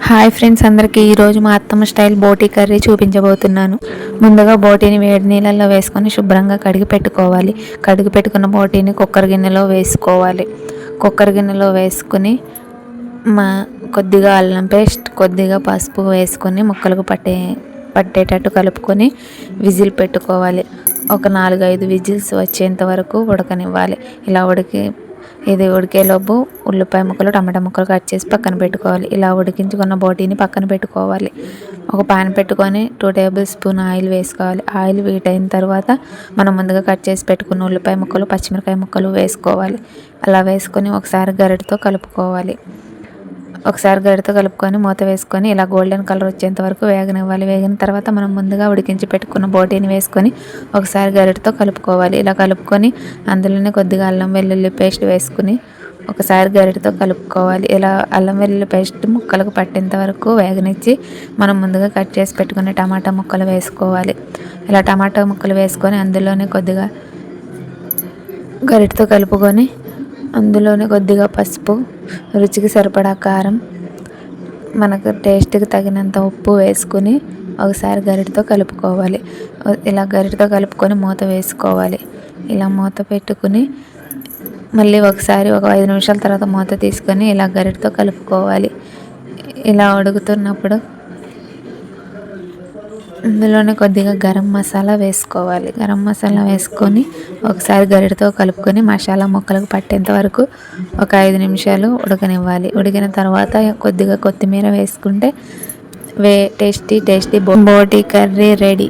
Hi friends, అందరికీ ఈరోజు మా అత్తమ్మ స్టైల్ బోటీ కర్రీ చూపించబోతున్నాను. ముందుగా బోటీని వేడి నీళ్ళల్లో వేసుకొని శుభ్రంగా కడిగి పెట్టుకోవాలి. కడిగి పెట్టుకున్న బోటీని కుక్కర్ గిన్నెలో వేసుకోవాలి. కుక్కర్ గిన్నెలో వేసుకుని కొద్దిగా అల్లం పేస్ట్, కొద్దిగా పసుపు వేసుకొని ముక్కలకు పట్టేటట్టు కలుపుకొని విజిల్ పెట్టుకోవాలి. ఒక 4-5 విజిల్స్ వచ్చేంత వరకు ఉడకనివ్వాలి. ఇలా ఇది ఉడికేలోపు ఉల్లిపాయ ముక్కలు, టమాటా ముక్కలు కట్ చేసి పక్కన పెట్టుకోవాలి. ఇలా ఉడికించుకున్న బోటీని పక్కన పెట్టుకోవాలి. ఒక పాన్ పెట్టుకొని 2 టేబుల్ స్పూన్ ఆయిల్ వేసుకోవాలి. ఆయిల్ హీట్ అయిన తర్వాత మనం ముందుగా కట్ చేసి పెట్టుకున్న ఉల్లిపాయ ముక్కలు, పచ్చిమిరకాయ ముక్కలు వేసుకోవాలి. అలా వేసుకొని ఒకసారి గరిటెతో కలుపుకోవాలి. మూత వేసుకొని ఇలా గోల్డెన్ కలర్ వచ్చేంత వరకు వేగనివ్వాలి. వేగిన తర్వాత మనం ముందుగా ఉడికించి పెట్టుకున్న బోటీని వేసుకొని ఒకసారి గరిటెతో కలుపుకోవాలి. ఇలా కలుపుకొని అందులోనే కొద్దిగా అల్లం వెల్లుల్లి పేస్ట్ వేసుకుని ఒకసారి గరిటెతో కలుపుకోవాలి. ఇలా అల్లం వెల్లుల్లి పేస్ట్ ముక్కలకు పట్టేంత వరకు వేగనిచ్చి మనం ముందుగా కట్ చేసి పెట్టుకునే టమాటా ముక్కలు వేసుకోవాలి. ఇలా టమాటా ముక్కలు వేసుకొని అందులోనే కొద్దిగా గరిటెతో కలుపుకొని అందులోనే కొద్దిగా పసుపు, రుచికి సరిపడా కారం, మనకు టేస్ట్కి తగినంత ఉప్పు వేసుకుని ఒకసారి గరిటెతో కలుపుకోవాలి. ఇలా గరిటెతో కలుపుకొని మూత వేసుకోవాలి. ఇలా మూత పెట్టుకుని మళ్ళీ ఒకసారి ఒక 5 నిమిషాల తర్వాత మూత తీసుకొని ఇలా గరిటెతో కలుపుకోవాలి. ఇలా ఉడుకుతున్నప్పుడు ఇందులోనే కొద్దిగా గరం మసాలా వేసుకోవాలి. గరం మసాలా వేసుకొని ఒకసారి గరిటెతో కలుపుకొని మసాలా ముక్కలకు పట్టేంత వరకు ఒక 5 నిమిషాలు ఉడకనివ్వాలి. ఉడికిన తర్వాత కొద్దిగా కొత్తిమీర వేసుకుంటే టేస్టీ బోటీ కర్రీ రెడీ.